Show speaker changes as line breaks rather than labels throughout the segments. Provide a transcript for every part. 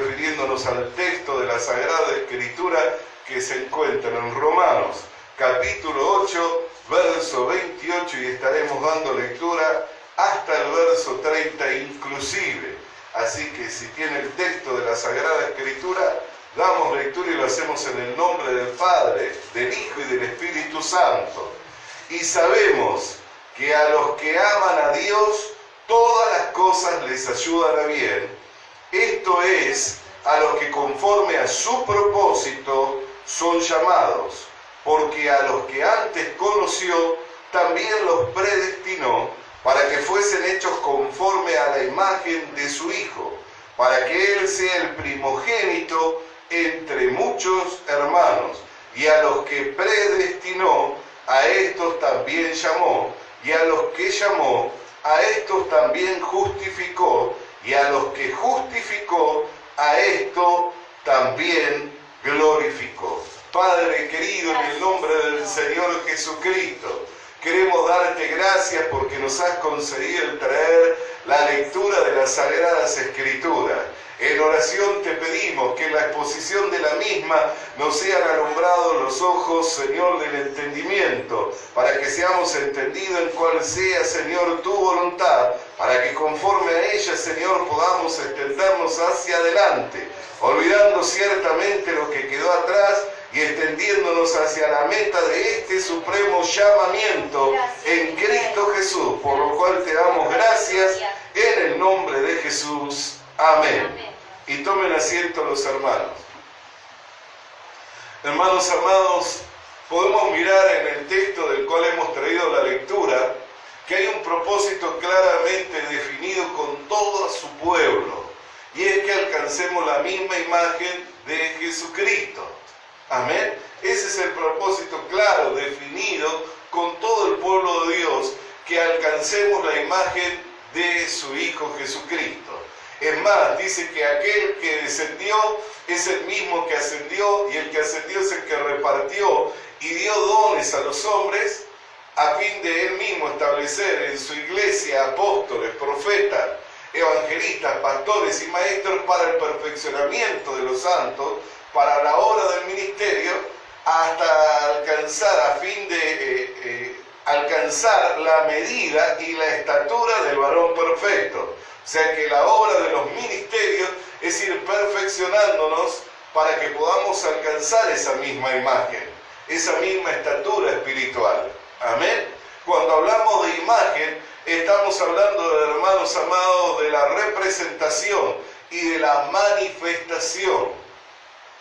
refiriéndonos al texto de la Sagrada Escritura que se encuentra en Romanos, capítulo 8, verso 28, y estaremos dando lectura hasta el verso 30 inclusive. Así que si tiene el texto de la Sagrada Escritura, damos lectura y lo hacemos en el nombre del Padre, del Hijo y del Espíritu Santo. Y sabemos que a los que aman a Dios, todas las cosas les ayudan a bien. Esto es, a los que conforme a su propósito son llamados, porque a los que antes conoció, también los predestinó para que fuesen hechos conforme a la imagen de su Hijo, para que Él sea el primogénito entre muchos hermanos. Y a los que predestinó, a estos también llamó, y a los que llamó, a estos también justificó, y a los que justificó, a estos también glorificó. Padre querido, en el nombre del Señor Jesucristo, queremos darte gracias porque nos has concedido el traer la lectura de las Sagradas Escrituras. En oración te pedimos que en la exposición de la misma nos sean alumbrados los ojos, Señor, del entendimiento, para que seamos entendidos en cuál sea, Señor, tu voluntad, para que conforme a ella, Señor, podamos extendernos hacia adelante, olvidando ciertamente lo que quedó atrás y extendiéndonos hacia la meta de este supremo llamamiento en Cristo Jesús, por lo cual te damos gracias en el nombre de Jesús. Amén. Y tomen asiento los hermanos. Hermanos amados, podemos mirar en el texto del cual hemos traído la lectura que hay un propósito claramente definido con todo su pueblo, y es que alcancemos la misma imagen de Jesucristo. Amén. Ese es el propósito claro, definido con todo el pueblo de Dios, que alcancemos la imagen de su Hijo Jesucristo. Es más, dice que aquel que descendió es el mismo que ascendió, y el que ascendió es el que repartió y dio dones a los hombres, a fin de él mismo establecer en su iglesia apóstoles, profetas, evangelistas, pastores y maestros para el perfeccionamiento de los santos, para la obra del ministerio, hasta alcanzar, a fin de alcanzar la medida y la estatura del varón perfecto. O sea que la obra de los ministerios es ir perfeccionándonos para que podamos alcanzar esa misma imagen, esa misma estatura espiritual. Amén. Cuando hablamos de imagen, estamos hablando, hermanos amados, de la representación y de la manifestación.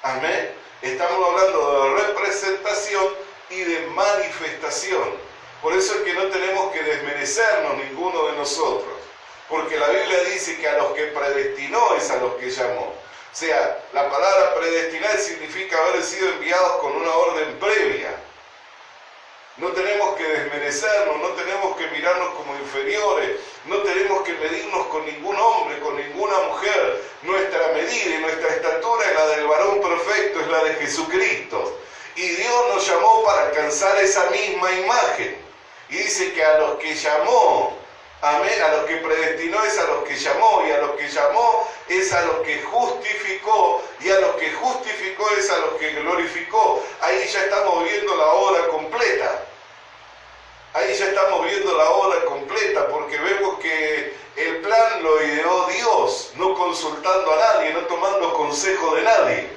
Amén. Estamos hablando de representación y de manifestación. Por eso es que no tenemos que desmerecernos ninguno de nosotros, porque la Biblia dice que a los que predestinó es a los que llamó. O sea, la palabra predestinar significa haber sido enviados con una orden previa. No tenemos que desmerecernos, no tenemos que mirarnos como inferiores, no tenemos que medirnos con ningún hombre, con ninguna mujer. Nuestra medida y nuestra estatura es la del varón perfecto, es la de Jesucristo. Y Dios nos llamó para alcanzar esa misma imagen. Y dice que a los que llamó, amén, a los que predestinó es a los que llamó, y a los que llamó es a los que justificó, y a los que justificó es a los que glorificó. Ahí ya estamos viendo la obra completa. Ahí ya estamos viendo la obra completa, porque vemos que el plan lo ideó Dios, no consultando a nadie, no tomando consejo de nadie.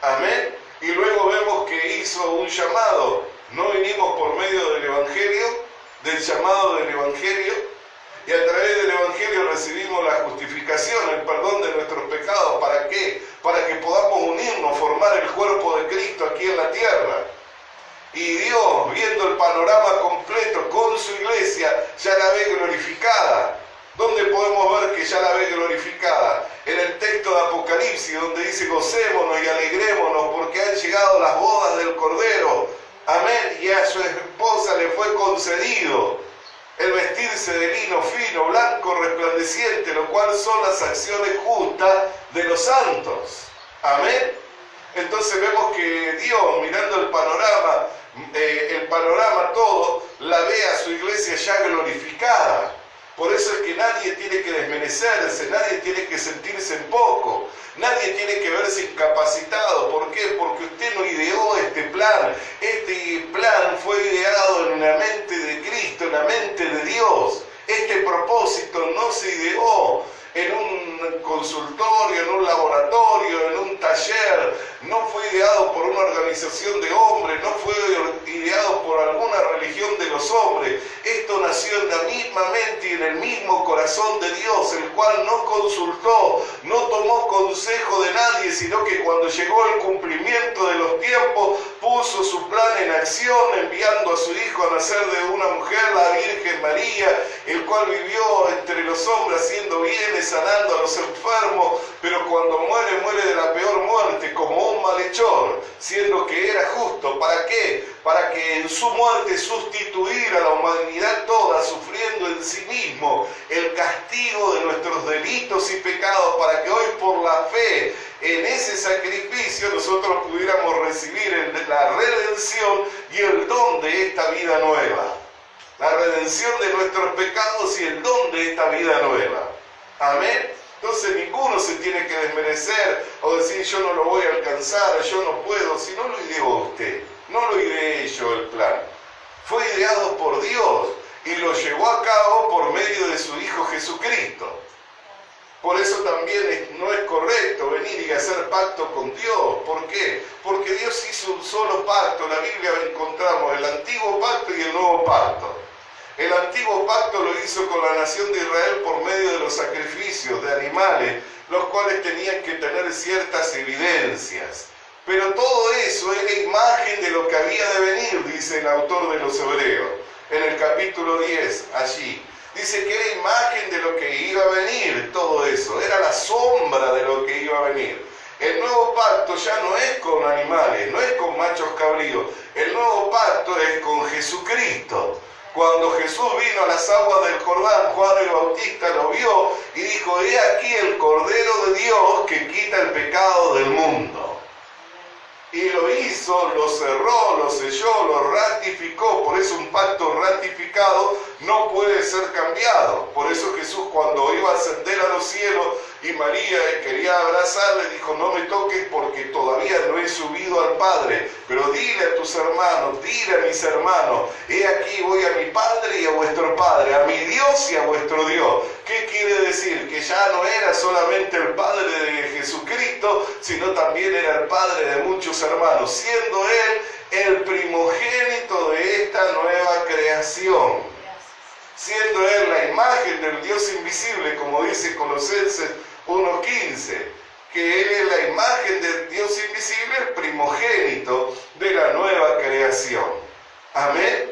Amén. Y luego vemos que hizo un llamado. No vinimos por medio del Evangelio, del llamado del Evangelio, y a través del Evangelio recibimos la justificación, el perdón de nuestros pecados. ¿Para qué? Para que podamos unirnos, formar el cuerpo de Cristo aquí en la tierra. Y Dios, viendo el panorama completo con su iglesia, ya la ve glorificada. ¿Dónde podemos ver que ya la ve glorificada? En el texto de Apocalipsis, donde dice: gocémonos y alegrémonos porque han llegado las bodas del Cordero. Amén. Y a su esposa le fue concedido el vestirse de lino fino, blanco, resplandeciente, lo cual son las acciones justas de los santos. Amén. Entonces vemos que Dios, mirando el panorama todo, la ve a su iglesia ya glorificada. Por eso es que nadie tiene que desmerecerse, nadie tiene que sentirse en poco, nadie tiene que verse incapacitado. ¿Por qué? Porque usted no ideó este plan. Este plan fue ideado en la mente de Cristo, en la mente de Dios. Este propósito no se ideó en un consultorio, en un laboratorio, en un taller, no fue ideado por una organización de hombres, no fue ideado por alguna religión de los hombres. Esto nació en la misma mente y en el mismo corazón de Dios, el cual no consultó, no tomó consejo de nadie, sino que cuando llegó el cumplimiento de los tiempos, puso su plan en acción, enviando a su Hijo a nacer de una mujer, la Virgen María, el cual vivió entre los hombres haciendo bienes, sanando a los enfermos, pero cuando muere, muere de la peor muerte, como un malhechor, siendo que era justo. ¿Para qué? Para que en su muerte sustituir a la humanidad toda, sufriendo en sí mismo el castigo de nuestros delitos y pecados, para que hoy por la fe en ese sacrificio nosotros pudiéramos recibir la redención y el don de esta vida nueva. La redención de nuestros pecados y el don de esta vida nueva. Amén. Entonces ninguno se tiene que desmerecer o decir yo no lo voy a alcanzar, yo no puedo, si no lo ideó usted, no lo ideé yo el plan. Fue ideado por Dios y lo llevó a cabo por medio de su Hijo Jesucristo. Por eso también no es correcto venir y hacer pacto con Dios. ¿Por qué? Porque Dios hizo un solo pacto. En la Biblia encontramos el antiguo pacto y el nuevo pacto. El antiguo pacto lo hizo con la nación de Israel por medio de los sacrificios de animales, los cuales tenían que tener ciertas evidencias. Pero todo eso era imagen de lo que había de venir, dice el autor de los Hebreos, en el capítulo 10, allí. Dice que era imagen de lo que iba a venir, todo eso, era la sombra de lo que iba a venir. El nuevo pacto ya no es con animales, no es con machos cabríos, el nuevo pacto es con Jesucristo. Cuando Jesús vino a las aguas del Jordán, Juan el Bautista lo vio y dijo, he aquí el Cordero de Dios que quita el pecado del mundo. Y lo hizo, lo cerró, lo selló, lo ratificó. Por eso un pacto ratificado no puede ser cambiado. Por eso Jesús cuando iba a ascender a los cielos y María quería abrazarle, dijo, no me toques porque todavía no he subido al Padre. Pero dile a tus hermanos, dile a mis hermanos, he aquí voy a mi Padre y a vuestro Padre, a mi Dios y a vuestro Dios. ¿Qué quiere decir? Que ya no era solamente el Padre de Jesucristo, sino también era el Padre de muchos hermanos, siendo Él el primogénito de esta nueva creación. Siendo Él la imagen del Dios invisible, como dice Colosenses 1:15, que Él es la imagen del Dios invisible, el primogénito de la nueva creación. Amén.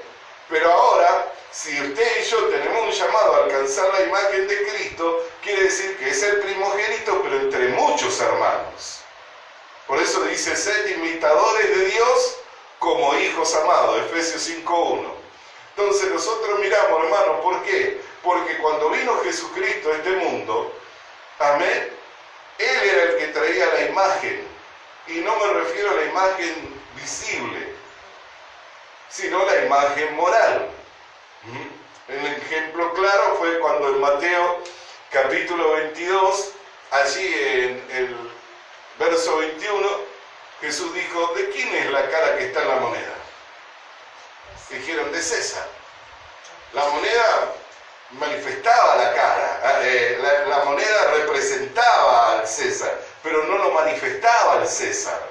Pero ahora, si usted y yo tenemos un llamado a alcanzar la imagen de Cristo, quiere decir que es el primogénito, pero entre muchos hermanos. Por eso dice, sed imitadores de Dios como hijos amados, Efesios 5:1. Entonces nosotros miramos, hermanos, ¿por qué? Porque cuando vino Jesucristo a este mundo, amén, Él era el que traía la imagen. Y no me refiero a la imagen visible, sino la imagen moral. El ejemplo claro fue cuando en Mateo capítulo 22, allí en el verso 21, Jesús dijo, ¿de quién es la cara que está en la moneda? Dijeron, de César. La moneda manifestaba la cara, la moneda representaba al César, pero no lo manifestaba al César.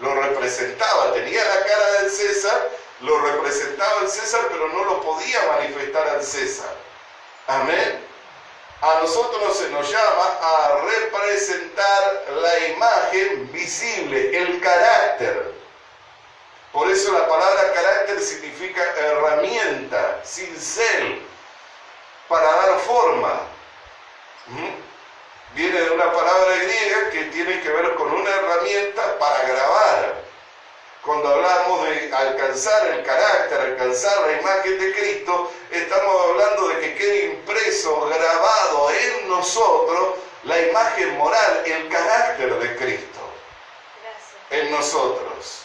Lo representaba, tenía la cara del César, lo representaba al César, pero no lo podía manifestar al César. Amén. A nosotros se nos llama a representar la imagen visible, el carácter. Por eso la palabra carácter significa herramienta, cincel, para dar forma. Viene de una palabra griega que tiene que ver con una herramienta para grabar. Cuando hablamos de alcanzar el carácter, alcanzar la imagen de Cristo, estamos hablando de que quede impreso, grabado en nosotros la imagen moral, el carácter de Cristo. Gracias. En nosotros.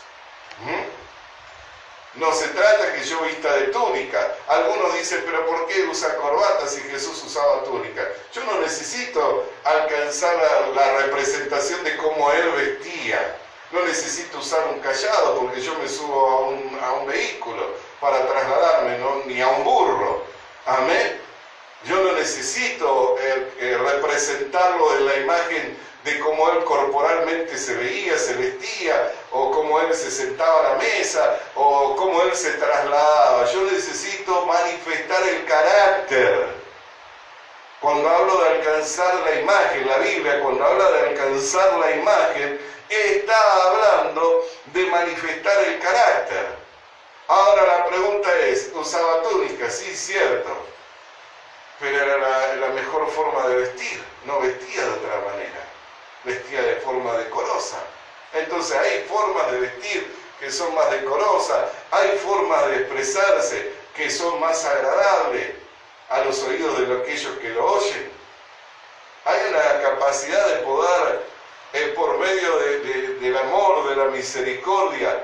No se trata que yo vista de túnica. Algunos dicen, pero ¿por qué usa corbata si Jesús usaba túnica? Yo no necesito alcanzar la representación de cómo Él vestía. No necesito usar un cayado porque yo me subo a un vehículo para trasladarme, ¿no? Ni a un burro. Amén. Yo no necesito representarlo en la imagen de cómo Él corporalmente se veía, se vestía, o cómo Él se sentaba a la mesa, o cómo Él se trasladaba. Yo necesito manifestar el carácter. Cuando hablo de alcanzar la imagen, la Biblia, cuando habla de alcanzar la imagen, está hablando de manifestar el carácter. Ahora la pregunta es, ¿usaba túnica? Sí, cierto. Pero era la mejor forma de vestir, no vestía de otra manera, vestía de forma decorosa. Entonces hay formas de vestir que son más decorosas, hay formas de expresarse que son más agradables a los oídos de aquellos que lo oyen. Hay una capacidad de poder, por medio del amor, de la misericordia,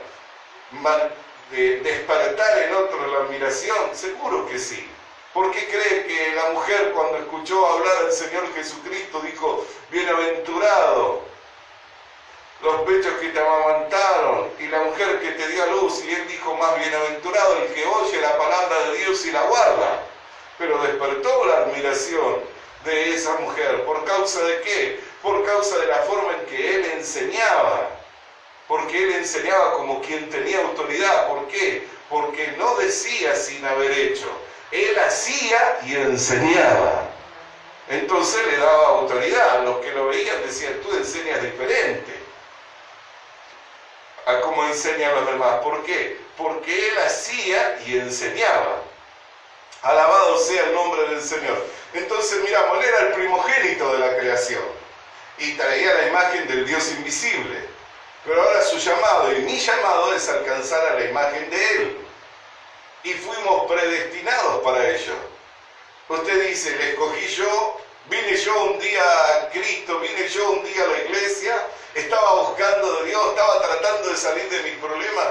de despertar en otros la admiración. Seguro que sí. ¿Por qué cree que la mujer, cuando escuchó hablar al Señor Jesucristo, dijo, bienaventurado los pechos que te amamantaron y la mujer que te dio a luz? Y Él dijo, más bienaventurado el que oye la palabra de Dios y la guarda. Pero despertó la admiración de esa mujer. ¿Por causa de qué? Por causa de la forma en que Él enseñaba. Porque Él enseñaba como quien tenía autoridad. ¿Por qué? Porque no decía sin haber hecho. Él hacía y enseñaba. Entonces le daba autoridad. Los que lo veían decían, tú enseñas diferente a cómo enseñan los demás. ¿Por qué? Porque Él hacía y enseñaba. Alabado sea el nombre del Señor. Entonces miramos, Él era el primogénito de la creación y traía la imagen del Dios invisible. Pero ahora su llamado y mi llamado es alcanzar a la imagen de Él. Y fuimos predestinados para ello. Usted dice, le escogí yo, vine yo un día a Cristo, vine yo un día a la iglesia, estaba buscando de Dios, estaba tratando de salir de mis problemas.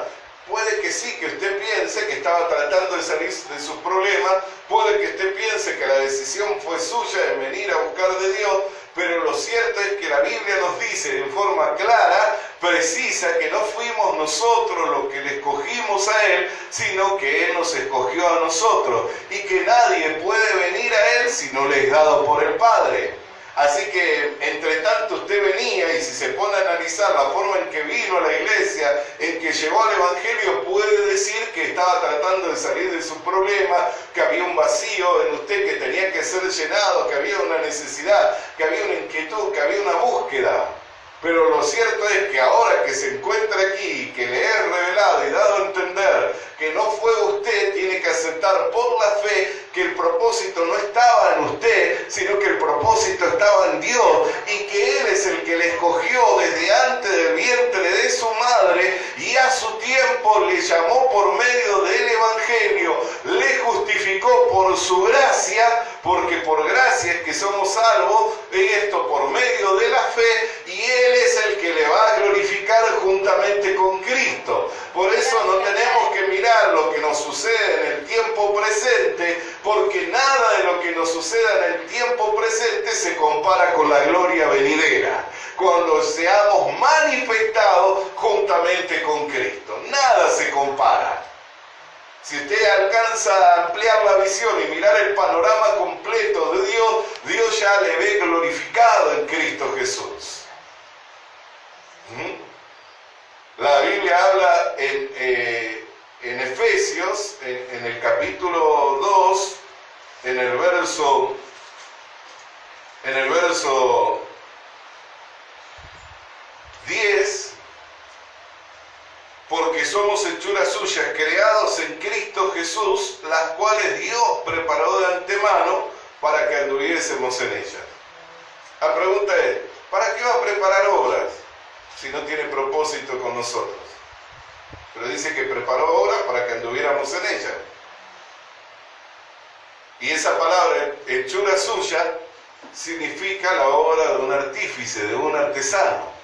Puede que sí, que usted piense que estaba tratando de salir de sus problemas, puede que usted piense que la decisión fue suya de venir a buscar de Dios, pero lo cierto es que la Biblia nos dice en forma clara, precisa, que no fuimos nosotros los que le escogimos a Él, sino que Él nos escogió a nosotros, y que nadie puede venir a Él si no le es dado por el Padre. Así que, entre tanto usted venía, y si se pone a analizar la forma en que vino a la iglesia, en que llegó al Evangelio, puede decir que estaba tratando de salir de sus problemas, que había un vacío en usted que tenía que ser llenado, que había una necesidad, que había una inquietud, que había una búsqueda. Pero lo cierto es que ahora que se encuentra aquí, que le es revelado y dado a entender que no fue usted, tiene que aceptar por la fe que el propósito no estaba en usted, sino que el propósito estaba en Dios, y que Él es el que le escogió desde antes del vientre de su madre, y a su tiempo le llamó por medio del Evangelio, le justificó por su gracia, porque por gracia es que somos salvos, y esto por medio de la fe, y Él es el que le va a glorificar juntamente con Cristo. Por eso no tenemos que mirar lo que nos sucede en el tiempo presente, porque nada de lo que nos suceda en el tiempo presente se compara con la gloria venidera, cuando seamos manifestados juntamente con Cristo. Nada se compara. Si usted alcanza a ampliar la visión y mirar el panorama completo de Dios, Dios ya le ve glorificado en Cristo Jesús. La Biblia habla en Efesios, en el capítulo 2, en el verso 10, porque somos hechuras suyas, creados en Cristo Jesús, las cuales Dios preparó de antemano para que anduviésemos en ellas. La pregunta es, ¿para qué va a preparar obras si no tiene propósito con nosotros? Pero dice que preparó obras para que anduviéramos en ellas. Y esa palabra, hechura suya, significa la obra de un artífice, de un artesano.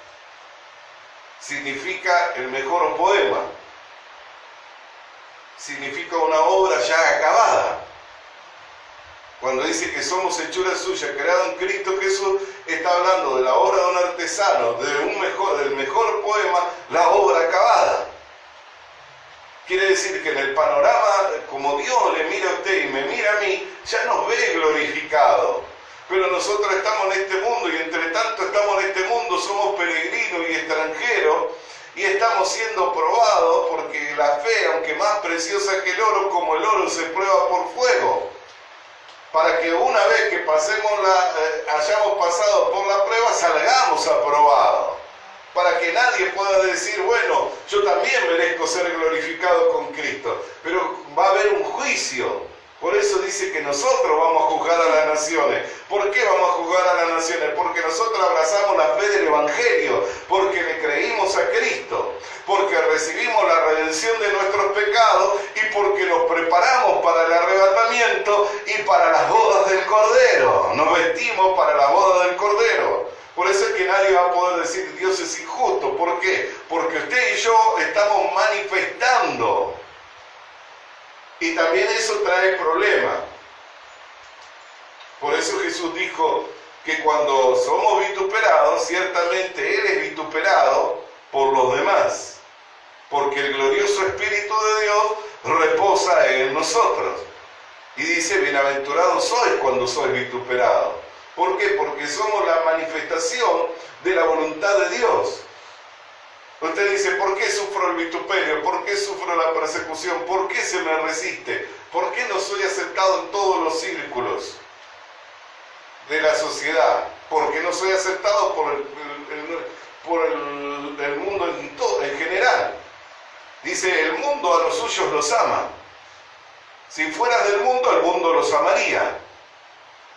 Significa el mejor poema. significa una obra ya acabada. Cuando dice que somos hechura suya, creado en Cristo Jesús, está hablando de la obra de un artesano, del mejor poema, la obra acabada. Quiere decir que en el panorama, como Dios le mira a usted y me mira a mí, ya nos ve glorificado. Pero nosotros estamos en este mundo y entre tanto estamos en este mundo, somos peregrinos y extranjeros y estamos siendo probados porque la fe, aunque más preciosa que el oro, como el oro se prueba por fuego. Para que una vez que hayamos pasado por la prueba, salgamos aprobados. Para que nadie pueda decir, bueno, yo también merezco ser glorificado con Cristo. Pero va a haber un juicio. Por eso dice que nosotros vamos a juzgar a las naciones. ¿Por qué vamos a juzgar a las naciones? Porque nosotros abrazamos la fe del Evangelio, porque le creímos a Cristo, porque recibimos la redención de nuestros pecados y porque nos preparamos para el arrebatamiento y para las bodas del Cordero. Nos vestimos para la boda del Cordero. Por eso es que nadie va a poder decir Dios es injusto. ¿Por qué? Porque usted y yo estamos manifestando. Y también eso trae problemas. Por eso Jesús dijo que cuando somos vituperados, ciertamente Él es vituperado por los demás. Porque el glorioso Espíritu de Dios reposa en nosotros. Y dice, bienaventurados sois cuando sois vituperados. ¿Por qué? Porque somos la manifestación de la voluntad de Dios. Usted dice, ¿por qué sufro el vituperio? ¿Por qué sufro la persecución? ¿Por qué se me resiste? ¿Por qué no soy aceptado en todos los círculos de la sociedad? Porque no soy aceptado por el mundo en general. Dice, el mundo a los suyos los ama. Si fueras del mundo, el mundo los amaría.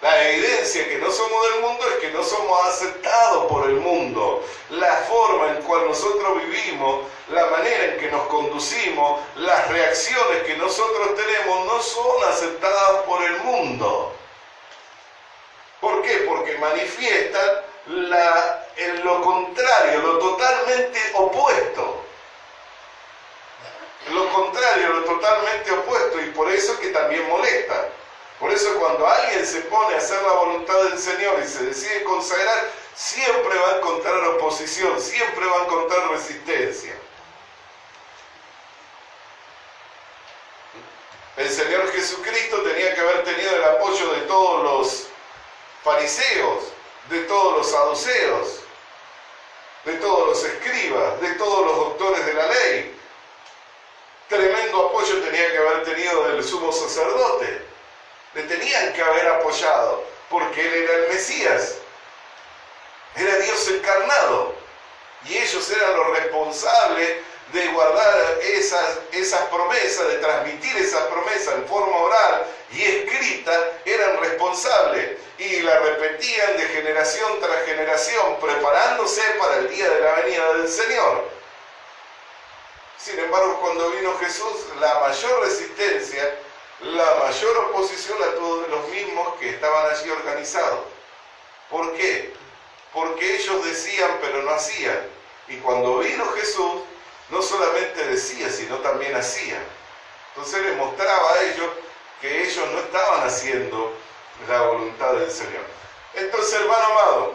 La evidencia que no somos del mundo es que no somos aceptados por el mundo. La forma en cual nosotros vivimos, la manera en que nos conducimos, las reacciones que nosotros tenemos no son aceptadas por el mundo. ¿Por qué? Porque manifiestan lo contrario, lo totalmente opuesto. Lo contrario, lo totalmente opuesto, y por eso es que también molesta. Por eso cuando alguien se pone a hacer la voluntad del Señor y se decide consagrar, siempre va a encontrar oposición, siempre va a encontrar resistencia. El Señor Jesucristo tenía que haber tenido el apoyo de todos los fariseos, de todos los saduceos, de todos los escribas, de todos los doctores de la ley. Tremendo apoyo tenía que haber tenido del sumo sacerdote. Le tenían que haber apoyado, porque Él era el Mesías, era Dios encarnado, y ellos eran los responsables de guardar esas promesas, de transmitir esas promesas en forma oral y escrita, eran responsables, y la repetían de generación tras generación, preparándose para el día de la venida del Señor. Sin embargo, cuando vino Jesús, la mayor resistencia, la mayor oposición la tuvo de los mismos que estaban allí organizados. ¿Por qué? Porque ellos decían pero no hacían. Y cuando vino Jesús, no solamente decía, sino también hacía. Entonces les mostraba a ellos que ellos no estaban haciendo la voluntad del Señor. Entonces, hermano amado,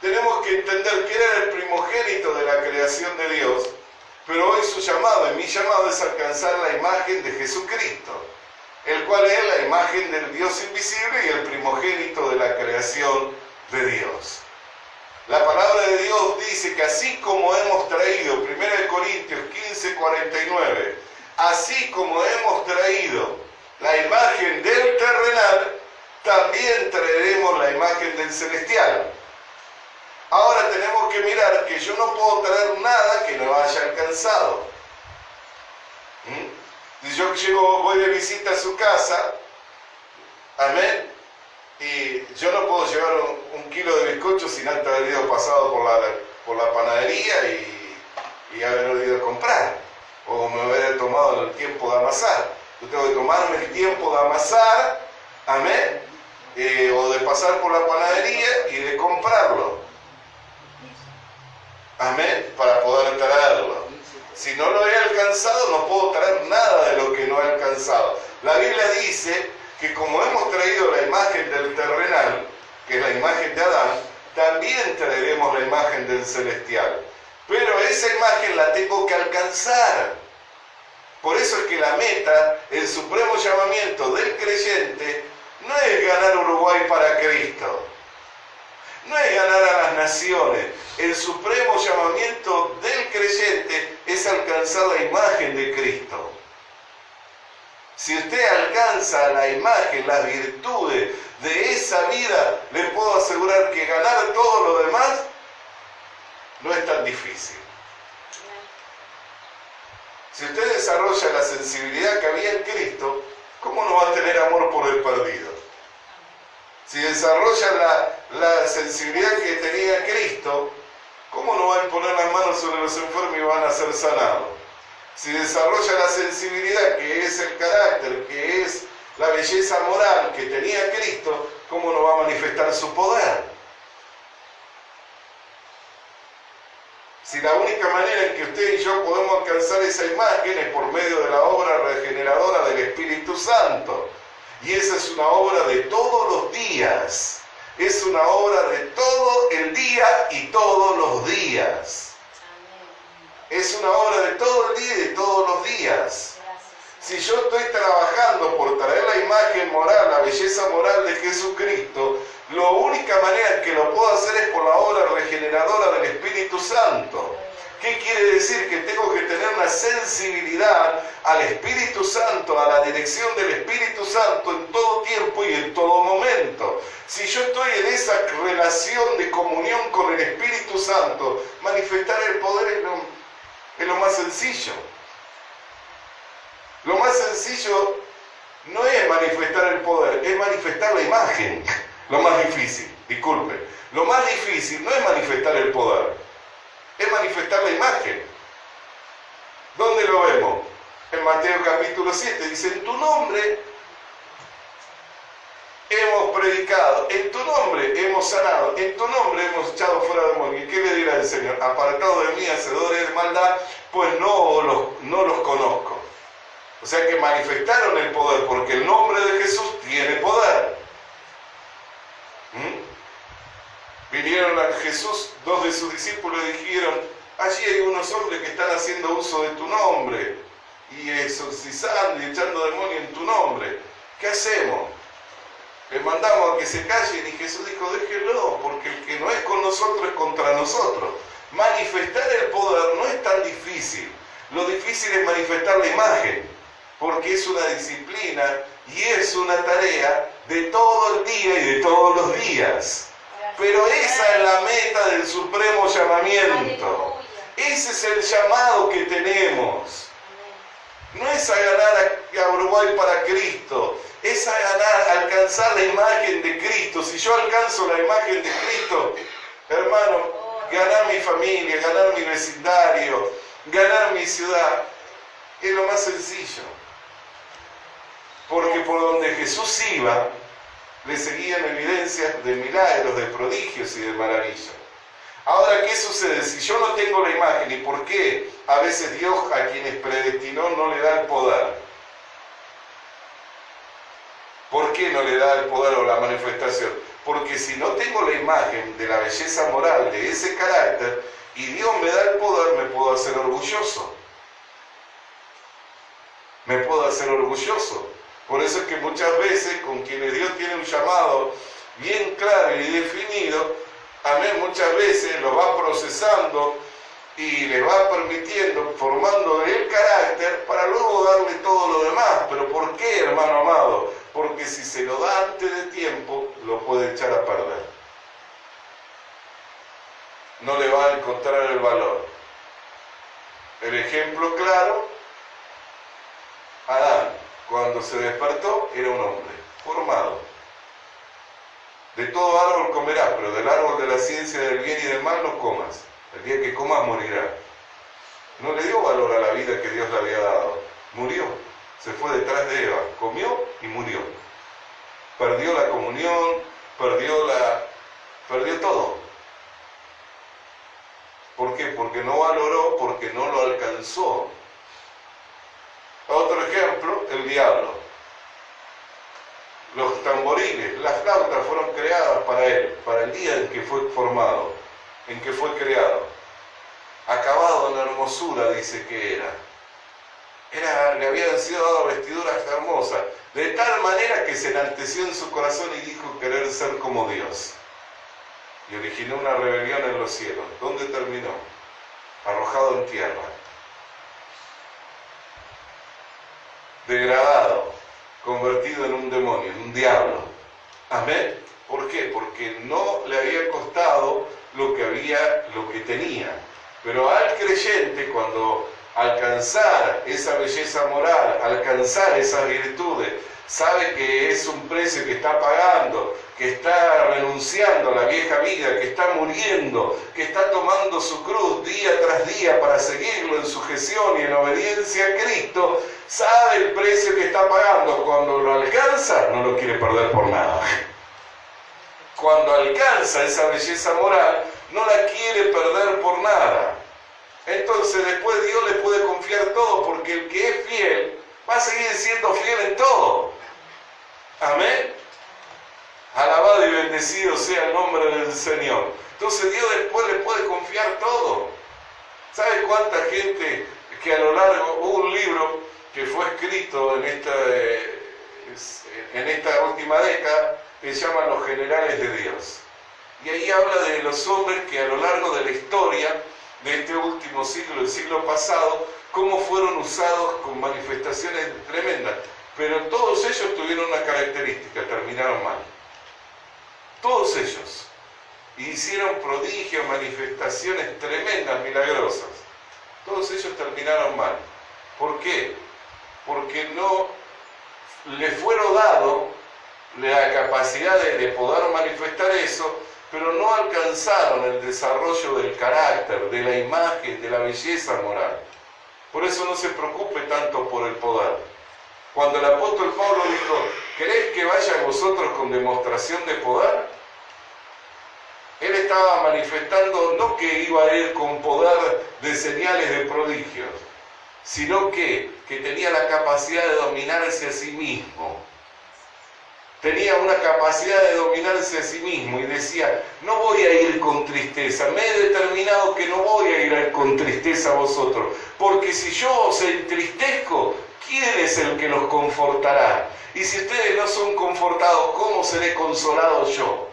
tenemos que entender que Él era el primogénito de la creación de Dios, pero hoy su llamado y mi llamado es alcanzar la imagen de Jesucristo, el cual es la imagen del Dios invisible y el primogénito de la creación de Dios. La palabra de Dios dice que así como hemos traído, 1 Corintios 15:49, así como hemos traído la imagen del terrenal, también traeremos la imagen del celestial. Ahora tenemos que mirar que yo no puedo traer nada que no haya alcanzado. Si yo voy de visita a su casa, amén, y yo no puedo llevar un kilo de bizcocho sin antes haber ido pasado por la panadería y haber ido a comprar, o me hubiera tomado el tiempo de amasar. Yo tengo que tomarme el tiempo de amasar, amén, o de pasar por la panadería y de comprarlo, amén, para poder traerlo. Si no lo he alcanzado, alcanzado, no puedo traer nada de lo que no he alcanzado. La Biblia dice que como hemos traído la imagen del terrenal, que es la imagen de Adán, también traeremos la imagen del celestial. Pero esa imagen la tengo que alcanzar. Por eso es que la meta, el supremo llamamiento del creyente, no es ganar Uruguay para Cristo. No es ganar a las naciones. El supremo llamamiento del creyente es alcanzar la imagen de Cristo. Si usted alcanza la imagen, las virtudes de esa vida, le puedo asegurar que ganar todo lo demás no es tan difícil. Si usted desarrolla la sensibilidad que había en Cristo, ¿cómo no va a tener amor por el perdido? Si desarrolla la sensibilidad que tenía Cristo, ¿cómo no va a imponer las manos sobre los enfermos y van a ser sanados? Si desarrolla la sensibilidad que es el carácter, que es la belleza moral que tenía Cristo, ¿cómo no va a manifestar su poder? Si la única manera en que usted y yo podemos alcanzar esa imagen es por medio de la obra regeneradora del Espíritu Santo. Y esa es una obra de todos los días. Es una obra de todo el día y todos los días. Es una obra de todo el día y de todos los días. Si yo estoy trabajando por traer la imagen moral, la belleza moral de Jesucristo, la única manera que lo puedo hacer es por la obra regeneradora del Espíritu Santo. ¿Qué quiere decir? Que tengo que tener una sensibilidad al Espíritu Santo, a la dirección del Espíritu Santo en todo tiempo y en todo momento. Si yo estoy en esa relación de comunión con el Espíritu Santo, manifestar el poder es lo más sencillo. Lo más sencillo no es manifestar el poder, es manifestar la imagen. Lo más difícil, disculpe. Lo más difícil no es manifestar el poder, es manifestar la imagen. ¿Dónde lo vemos? En Mateo capítulo 7 dice: en tu nombre hemos predicado, en tu nombre hemos sanado, en tu nombre hemos echado fuera demonios. ¿Y qué le dirá el Señor? Apartado de mí, hacedores de maldad, pues no los conozco. O sea que manifestaron el poder, porque el nombre de Jesús tiene poder. Vinieron a Jesús, dos de sus discípulos, y dijeron: allí hay unos hombres que están haciendo uso de tu nombre y exorcizando y echando demonios en tu nombre. ¿Qué hacemos? Les mandamos a que se callen, y Jesús dijo: déjenlo, porque el que no es con nosotros es contra nosotros. Manifestar el poder no es tan difícil. Lo difícil es manifestar la imagen, porque es una disciplina y es una tarea de todo el día y de todos los días. Pero esa es la meta del supremo llamamiento. Ese es el llamado que tenemos. No es a ganar a Uruguay para Cristo, es a alcanzar la imagen de Cristo. Si yo alcanzo la imagen de Cristo, hermano, ganar mi familia, ganar mi vecindario, ganar mi ciudad, es lo más sencillo. Porque por donde Jesús iba, le seguían evidencias de milagros, de prodigios y de maravillas. Ahora, ¿qué sucede? Si yo no tengo la imagen, ¿y por qué a veces Dios a quienes predestinó no le da el poder? ¿Por qué no le da el poder o la manifestación? Porque si no tengo la imagen de la belleza moral, de ese carácter, y Dios me da el poder, me puedo hacer orgulloso. Me puedo hacer orgulloso. Por eso es que muchas veces con quienes Dios tiene un llamado bien claro y definido, amén, muchas veces lo va procesando y le va permitiendo, formando el carácter para luego darle todo lo demás. ¿Pero por qué, hermano amado? Porque si se lo da antes de tiempo, lo puede echar a perder. No le va a encontrar el valor. El ejemplo claro: Adán, cuando se despertó, era un hombre formado. De todo árbol comerás, pero del árbol de la ciencia del bien y del mal no comas. El día que comas morirás. No le dio valor a la vida que Dios le había dado. Murió. Se fue detrás de Eva. Comió y murió. Perdió la comunión, perdió todo. ¿Por qué? Porque no valoró, porque no lo alcanzó. Otro ejemplo, el diablo. Los tamborines, las flautas fueron creadas para él, para el día en que fue formado, en que fue creado. Acabado en hermosura, dice que era. Le habían sido dadas vestiduras hermosas, de tal manera que se enalteció en su corazón y dijo querer ser como Dios. Y originó una rebelión en los cielos. ¿Dónde terminó? Arrojado en tierra. Degradado, convertido en un demonio, en un diablo. Amén. ¿Por qué? Porque no le había costado lo que tenía. Pero al creyente, cuando alcanzar esa belleza moral, alcanzar esas virtudes, sabe que es un precio que está pagando, que está renunciando a la vieja vida, que está muriendo, que está tomando su cruz día tras día para seguirlo en sujeción y en obediencia a Cristo, sabe el precio que está pagando. Cuando lo alcanza, no lo quiere perder por nada. Cuando alcanza esa belleza moral, no la quiere perder por nada. Entonces después Dios le puede confiar todo, porque el que es fiel va a seguir siendo fiel en todo. Amén. Alabado y bendecido sea el nombre del Señor. Entonces Dios después le puede confiar todo. ¿Sabe cuánta gente que a lo largo, hubo un libro que fue escrito en esta última década, que se llama Los Generales de Dios? Y ahí habla de los hombres que a lo largo de la historia de este último siglo, el siglo pasado, cómo fueron usados con manifestaciones tremendas. Pero todos ellos tuvieron una característica: terminaron mal. Todos ellos hicieron prodigios, manifestaciones tremendas, milagrosas. Todos ellos terminaron mal. ¿Por qué? Porque no les fueron dado la capacidad de poder manifestar eso, pero no alcanzaron el desarrollo del carácter, de la imagen, de la belleza moral. Por eso no se preocupe tanto por el poder. Cuando el apóstol Pablo dijo, ¿queréis que vaya vosotros con demostración de poder? Él estaba manifestando no que iba a ir con poder de señales de prodigios, sino que tenía la capacidad de dominarse a sí mismo. Tenía una capacidad de dominarse a sí mismo y decía, no voy a ir con tristeza, me he determinado que no voy a ir con tristeza a vosotros, porque si yo os entristezco, ¿quién es el que los confortará? Y si ustedes no son confortados, ¿cómo seré consolado yo?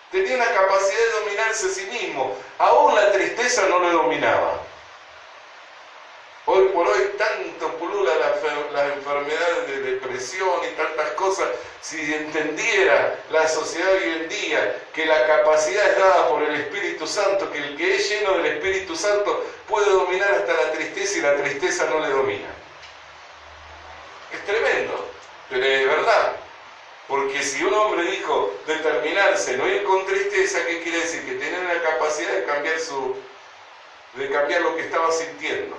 Tenía una capacidad de dominarse a sí mismo, aún la tristeza no le dominaba. Hoy por hoy tanto pulula las enfermedades de depresión y tantas cosas. Si entendiera la sociedad hoy en día que la capacidad es dada por el Espíritu Santo, que el que es lleno del Espíritu Santo puede dominar hasta la tristeza y la tristeza no le domina. Es tremendo, pero es verdad. Porque si un hombre dijo determinarse, no ir con tristeza, ¿qué quiere decir? Que tiene la capacidad de cambiar lo que estaba sintiendo.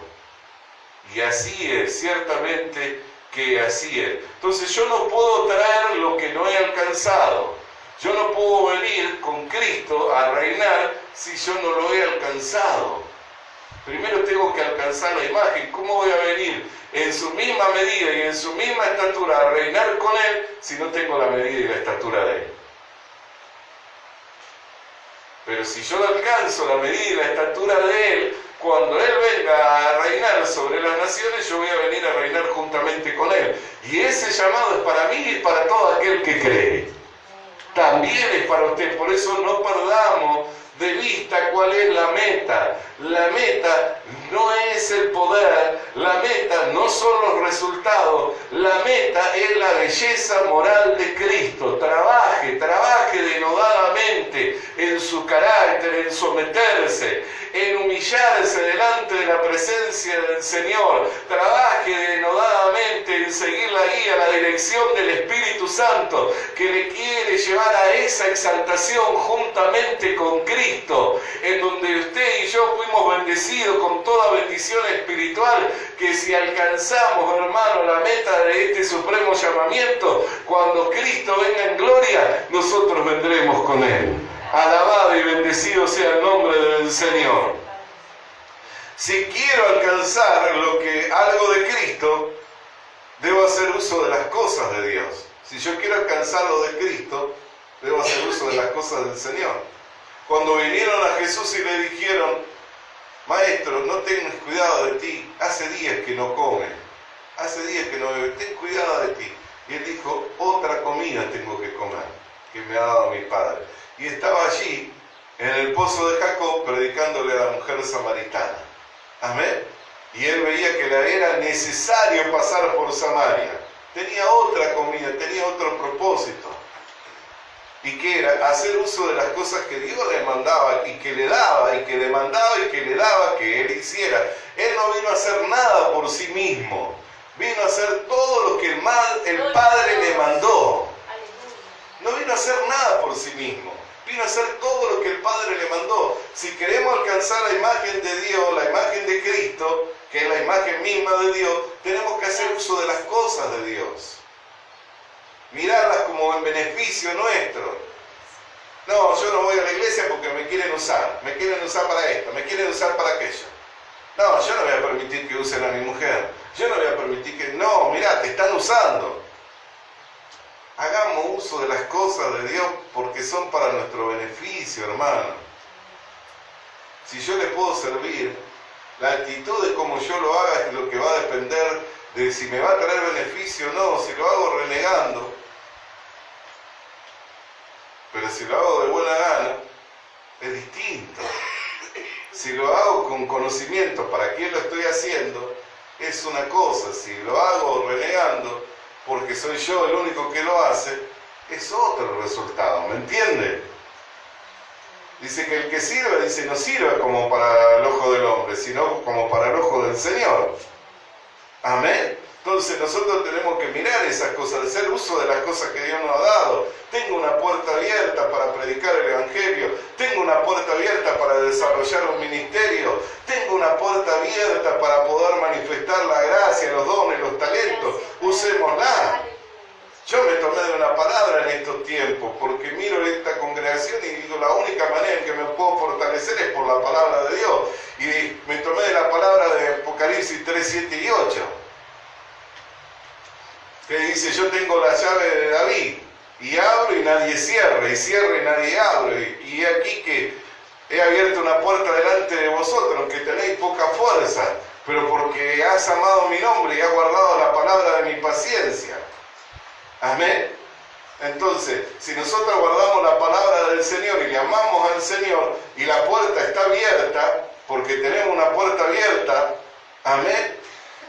Y así es, ciertamente que así es. Entonces yo no puedo traer lo que no he alcanzado. Yo no puedo venir con Cristo a reinar si yo no lo he alcanzado. Primero tengo que alcanzar la imagen. ¿Cómo voy a venir en su misma medida y en su misma estatura a reinar con Él si no tengo la medida y la estatura de Él? Pero si yo alcanzo la medida y la estatura de Él, cuando Él venga a reinar sobre las naciones, yo voy a venir a reinar juntamente con Él. Y ese llamado es para mí y para todo aquel que cree. También es para usted. Por eso no perdamos de vista cuál es la meta. La meta no es el poder, la meta no son los resultados, la meta es la belleza moral de Cristo. Trabaje denodadamente en su carácter, en someterse, en humillarse delante de la presencia del Señor. Trabaje denodadamente en seguir la guía, la dirección del Espíritu Santo, que le quiere llevar a esa exaltación juntamente con Cristo, en donde usted y yo fuimos bendecidos con toda bendición espiritual, que si alcanzamos, hermano, la meta de este supremo llamamiento, cuando Cristo venga en gloria, nosotros vendremos con Él. Alabado y bendecido sea el nombre del Señor. Si quiero alcanzar algo de Cristo, debo hacer uso de las cosas de Dios. Si yo quiero alcanzar lo de Cristo, debo hacer uso de las cosas del Señor. Cuando vinieron a Jesús y le dijeron, Maestro, no tengas cuidado de ti, hace días que no comes, hace días que no bebes, ten cuidado de ti. Y él dijo, otra comida tengo que comer, que me ha dado mi Padre. Y estaba allí, en el pozo de Jacob, predicándole a la mujer samaritana. Amén. Y él veía que le era necesario pasar por Samaria. Tenía otra comida, tenía otro propósito. ¿Y qué era? Hacer uso de las cosas que Dios le mandaba y que le daba, y que le mandaba y que le daba que él hiciera. Él no vino a hacer nada por sí mismo. Vino a hacer todo lo que el Padre le mandó. No vino a hacer nada por sí mismo. Vino a hacer todo lo que el Padre le mandó. Si queremos alcanzar la imagen de Dios, la imagen de Cristo, que es la imagen misma de Dios, tenemos que hacer uso de las cosas de Dios. Mirarlas como en beneficio nuestro. No, yo no voy a la iglesia porque me quieren usar para esto, me quieren usar para aquello. No, yo no voy a permitir que usen a mi mujer. Yo no voy a permitir que... No, mirá, te están usando. Hagamos uso de las cosas de Dios porque son para nuestro beneficio, hermano. Si yo le puedo servir, la actitud de cómo yo lo haga es lo que va a depender de si me va a traer beneficio o no. Si lo hago renegando, pero si lo hago de buena gana, es distinto. Si lo hago con conocimiento para quién lo estoy haciendo, es una cosa. Si lo hago renegando, porque soy yo el único que lo hace, es otro resultado, ¿me entiende? Dice que el que sirve, dice, no sirve como para el ojo del hombre, sino como para el ojo del Señor. Amén. Entonces nosotros tenemos que mirar esas cosas, hacer uso de las cosas que Dios nos ha dado. Tengo una puerta abierta para predicar el Evangelio, tengo una puerta abierta para desarrollar un ministerio, tengo una puerta abierta para poder manifestar la gracia, los dones, los talentos. Usémosla. Yo me tomé de una palabra en estos tiempos, porque miro esta congregación y digo, la única manera en que me puedo fortalecer es por la palabra de Dios. Y me tomé de la palabra de Apocalipsis 3, 7 y 8. Que dice, yo tengo la llave de David, y abro y nadie cierra, y cierra y nadie abre. Y aquí que he abierto una puerta delante de vosotros, aunque tenéis poca fuerza, pero porque has amado mi nombre y has guardado la palabra de mi paciencia. Amén. Entonces, si nosotros guardamos la palabra del Señor y le amamos al Señor, y la puerta está abierta, porque tenemos una puerta abierta, amén,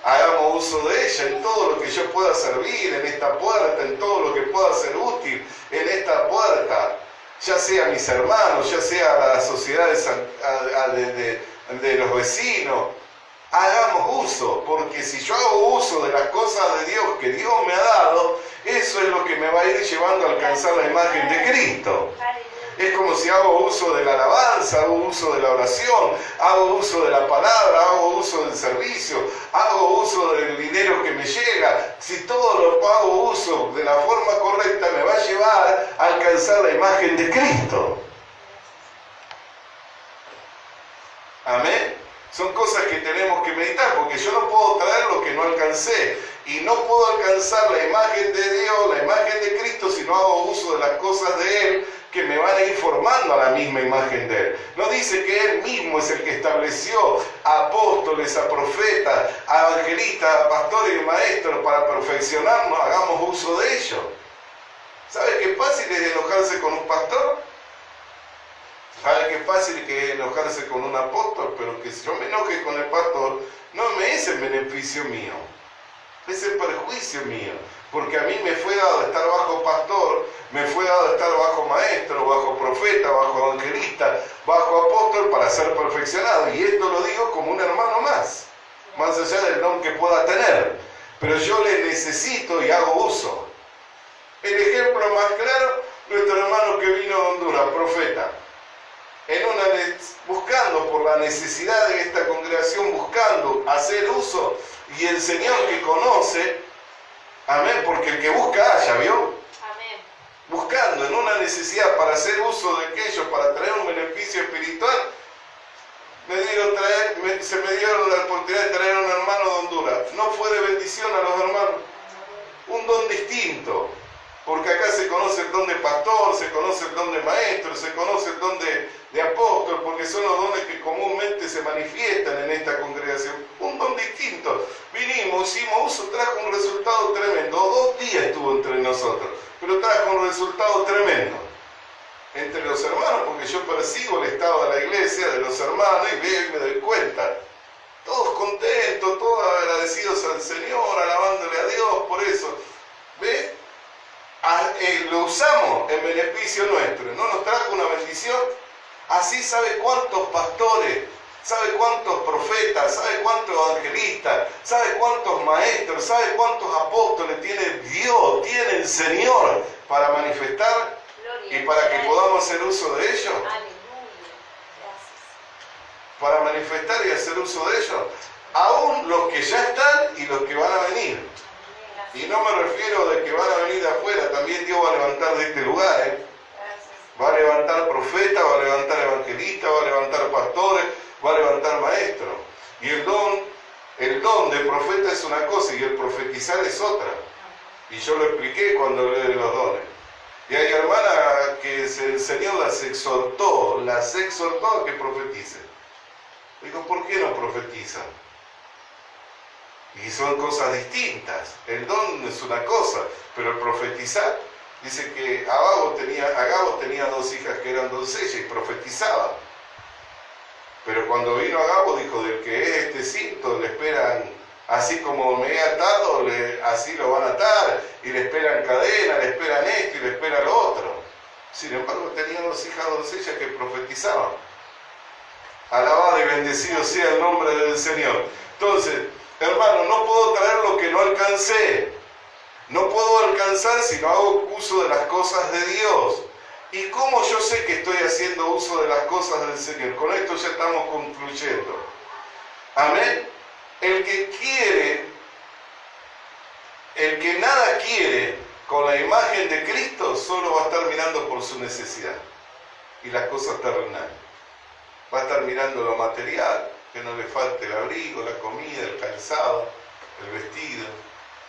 hagamos uso de ella en todo lo que yo pueda servir en esta puerta, en todo lo que pueda ser útil en esta puerta, ya sea mis hermanos, ya sea la sociedad de los vecinos. Hagamos uso, porque si yo hago uso de las cosas de Dios que Dios me ha dado, eso es lo que me va a ir llevando a alcanzar la imagen de Cristo. Es como si hago uso de la alabanza, hago uso de la oración, hago uso de la palabra, hago uso del servicio, hago uso del dinero que me llega. Si todo lo hago uso de la forma correcta, me va a llevar a alcanzar la imagen de Cristo. Amén. Son cosas que tenemos que meditar, porque yo no puedo traer lo que no alcancé. Y no puedo alcanzar la imagen de Dios, la imagen de Cristo, si no hago uso de las cosas de Él, que me van a ir formando a la misma imagen de Él. No dice que Él mismo es el que estableció a apóstoles, a profetas, a evangelistas, a pastores y maestros para perfeccionarnos, hagamos uso de ellos. ¿Sabe qué fácil es enojarse con un pastor? ¿Sabe qué fácil es enojarse con un apóstol? Pero que si yo me enoje con el pastor, no me es en beneficio mío, es en perjuicio mío. Porque a mí me fue dado estar bajo pastor, me fue dado estar bajo maestro, bajo profeta, bajo evangelista, bajo apóstol para ser perfeccionado. Y esto lo digo como un hermano más allá del don que pueda tener. Pero yo le necesito y hago uso. El ejemplo más claro, nuestro hermano que vino de Honduras, profeta. Buscando por la necesidad de esta congregación, buscando hacer uso, y el Señor que conoce, amén, porque el que busca halla, ¿vio? Amén. Buscando en una necesidad para hacer uso de aquello, para traer un beneficio espiritual, se me dio la oportunidad de traer a un hermano de Honduras. ¿No fue de bendición a los hermanos? don distinto. Porque acá se conoce el don de pastor, se conoce el don de maestro, se conoce el don de apóstol, porque son los dones que comúnmente se manifiestan en esta congregación. Un don distinto. Vinimos, hicimos uso, trajo un resultado tremendo. 2 días estuvo entre nosotros, pero trajo un resultado tremendo entre los hermanos, porque yo percibo el estado de la iglesia, de los hermanos, y veo y me doy cuenta. Todos contentos, todos agradecidos al Señor, alabándole a Dios por eso. ¿Ves? Lo usamos en beneficio nuestro, ¿no nos trajo una bendición? Así sabe cuántos pastores, sabe cuántos profetas, sabe cuántos evangelistas, sabe cuántos maestros, sabe cuántos apóstoles tiene Dios, tiene el Señor para manifestar y para que podamos hacer uso de ellos. Para manifestar y hacer uso de ellos, aún los que ya están y los que van a venir. Y no me refiero de que van a venir de afuera, también Dios va a levantar de este lugar, Va a levantar profetas, va a levantar evangelistas, va a levantar pastores, va a levantar maestros. Y el don de profeta es una cosa y el profetizar es otra. Y yo lo expliqué cuando hablé de los dones. Y hay hermanas que el Señor las exhortó a que profeticen. Digo, ¿por qué no profetizan? Y son cosas distintas. El don es una cosa, pero el profetizar, dice que Agabo tenía 2 hijas que eran doncellas y profetizaban. Pero cuando vino Agabo dijo, del que es este cinto le esperan, así como me he atado, así lo van a atar, y le esperan cadena, le esperan esto y le esperan lo otro. Sin embargo, tenía 2 hijas doncellas que profetizaban. Alabado y bendecido sea el nombre del Señor. Entonces, hermano, no puedo traer lo que no alcancé. No puedo alcanzar si no hago uso de las cosas de Dios. ¿Y cómo yo sé que estoy haciendo uso de las cosas del Señor? Con esto ya estamos concluyendo. Amén. El que nada quiere con la imagen de Cristo, solo va a estar mirando por su necesidad y las cosas terrenales. Va a estar mirando lo material, que no le falte el abrigo, la comida, el calzado, el vestido,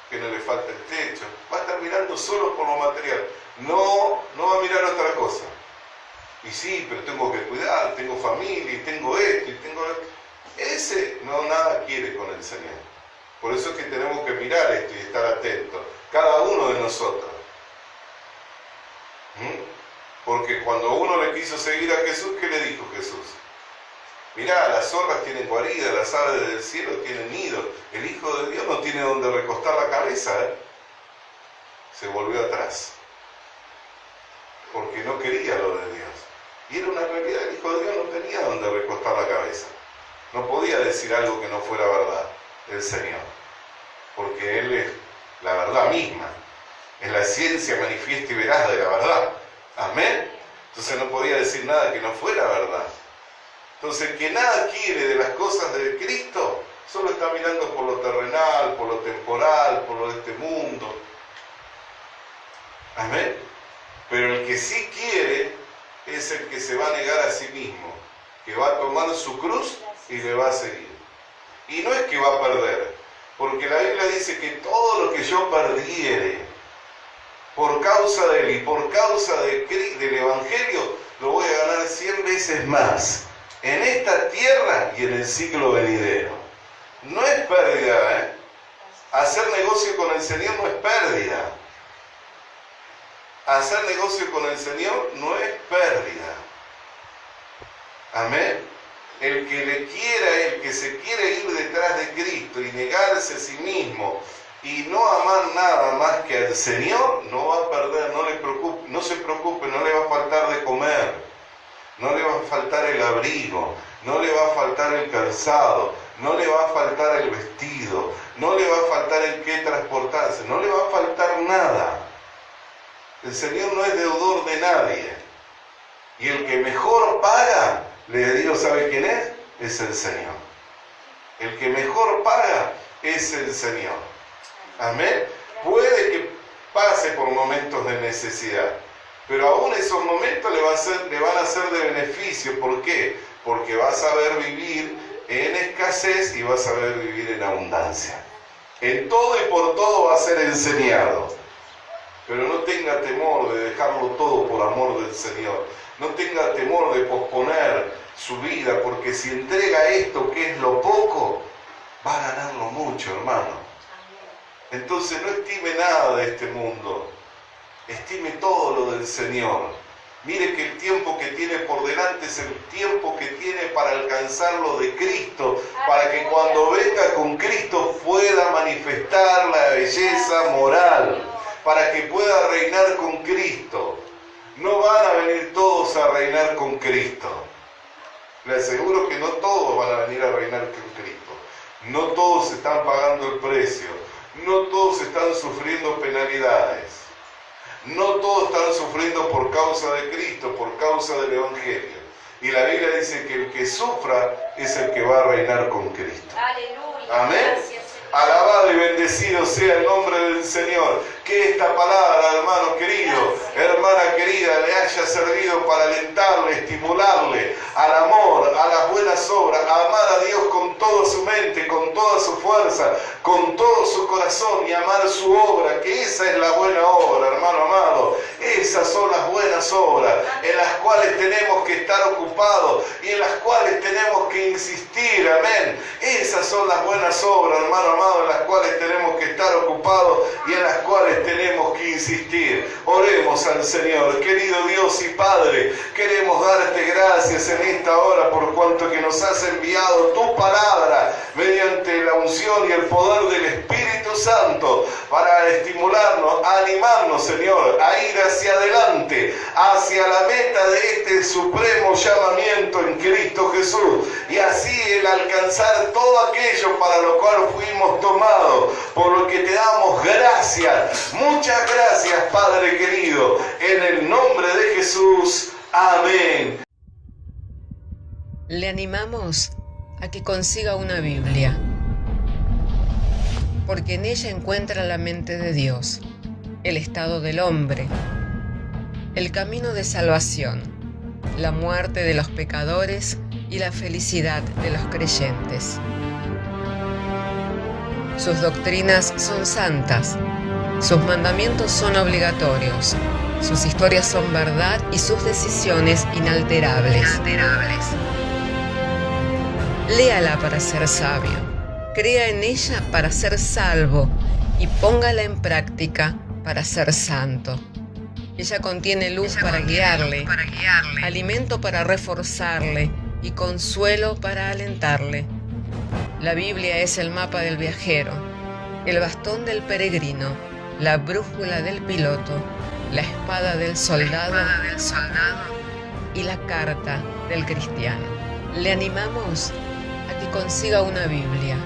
que no le falte el techo. Va a estar mirando solo por lo material. No va a mirar otra cosa. Y sí, pero tengo que cuidar, tengo familia, y tengo esto, y tengo esto. Ese nada quiere con el Señor. Por eso es que tenemos que mirar esto y estar atentos. Cada uno de nosotros. Porque cuando uno le quiso seguir a Jesús, ¿qué le dijo Jesús? Mirá, las zorras tienen guarida, las aves del cielo tienen nido. El Hijo de Dios no tiene donde recostar la cabeza, Se volvió atrás. Porque no quería lo de Dios. Y era una realidad, el Hijo de Dios no tenía donde recostar la cabeza. No podía decir algo que no fuera verdad, el Señor. Porque Él es la verdad misma. Es la ciencia manifiesta y veraz de la verdad. Amén. Entonces no podía decir nada que no fuera verdad. Entonces, el que nada quiere de las cosas de Cristo, solo está mirando por lo terrenal, por lo temporal, por lo de este mundo. Amén. Pero el que sí quiere es el que se va a negar a sí mismo, que va a tomar su cruz y le va a seguir. Y no es que va a perder, porque la Biblia dice que todo lo que yo perdiere por causa de Él y por causa del Evangelio, lo voy a ganar 100 veces más. En esta tierra y en el siglo venidero. No es pérdida, Hacer negocio con el Señor no es pérdida. Hacer negocio con el Señor no es pérdida. Amén. El que se quiere ir detrás de Cristo y negarse a sí mismo y no amar nada más que al Señor, no va a perder, no se preocupe, no le va a faltar de comer. No le va a faltar el abrigo, no le va a faltar el calzado, no le va a faltar el vestido, no le va a faltar en qué transportarse, no le va a faltar nada. El Señor no es deudor de nadie. Y el que mejor paga, le digo, ¿sabe quién es? Es el Señor. El que mejor paga es el Señor. Amén. Puede que pase por momentos de necesidad. Pero aún esos momentos le van a ser de beneficio. ¿Por qué? Porque vas a saber vivir en escasez y vas a saber vivir en abundancia. En todo y por todo va a ser enseñado. Pero no tenga temor de dejarlo todo por amor del Señor. No tenga temor de posponer su vida, porque si entrega esto que es lo poco, va a ganarlo mucho, hermano. Entonces no estime nada de este mundo. Estime todo lo del Señor. Mire que el tiempo que tiene por delante es el tiempo que tiene para alcanzar lo de Cristo, para que cuando venga con Cristo pueda manifestar la belleza moral, para que pueda reinar con Cristo. No van a venir todos a reinar con Cristo. Le aseguro que no todos van a venir a reinar con Cristo. No todos están pagando el precio. No todos están sufriendo penalidades. No todos están sufriendo por causa de Cristo, por causa del Evangelio. Y la Biblia dice que el que sufra es el que va a reinar con Cristo.
Aleluya.
Amén.
Gracias,
Alabado y bendecido sea el nombre del Señor. Que esta palabra, hermano querido, hermana querida, le haya servido para alentarle, estimularle al amor, a las buenas obras, a amar a Dios con toda su mente, con toda su fuerza, con todo su corazón y amar su obra, que esa es la buena obra, hermano amado. Esas son las buenas obras en las cuales tenemos que estar ocupados y en las cuales tenemos que insistir, amén. Esas son las buenas obras, hermano amado, en las cuales tenemos que estar ocupados y en las cuales tenemos que insistir. Oremos al Señor. Querido Dios y Padre, queremos darte gracias en esta hora por cuanto que nos has enviado tu palabra mediante la unción y el poder del Espíritu Santo para estimularnos, animarnos, Señor, a ir hacia adelante, hacia la meta de este supremo llamamiento en Cristo Jesús, y así el alcanzar todo aquello para lo cual fuimos tomados, por lo que te damos gracias. Muchas gracias, Padre querido, en el nombre de Jesús. Amén.
Le animamos a que consiga una Biblia, porque en ella encuentra la mente de Dios, el estado del hombre, el camino de salvación, la muerte de los pecadores y la felicidad de los creyentes. Sus doctrinas son santas, sus mandamientos son obligatorios, sus historias son verdad y sus decisiones inalterables. Léala para ser sabio, crea en ella para ser salvo y póngala en práctica para ser santo. Ella contiene luz para guiarle, alimento para reforzarle y consuelo para alentarle. La Biblia es el mapa del viajero, el bastón del peregrino, la brújula del piloto, la espada del soldado y la carta del cristiano. Le animamos a que consiga una Biblia,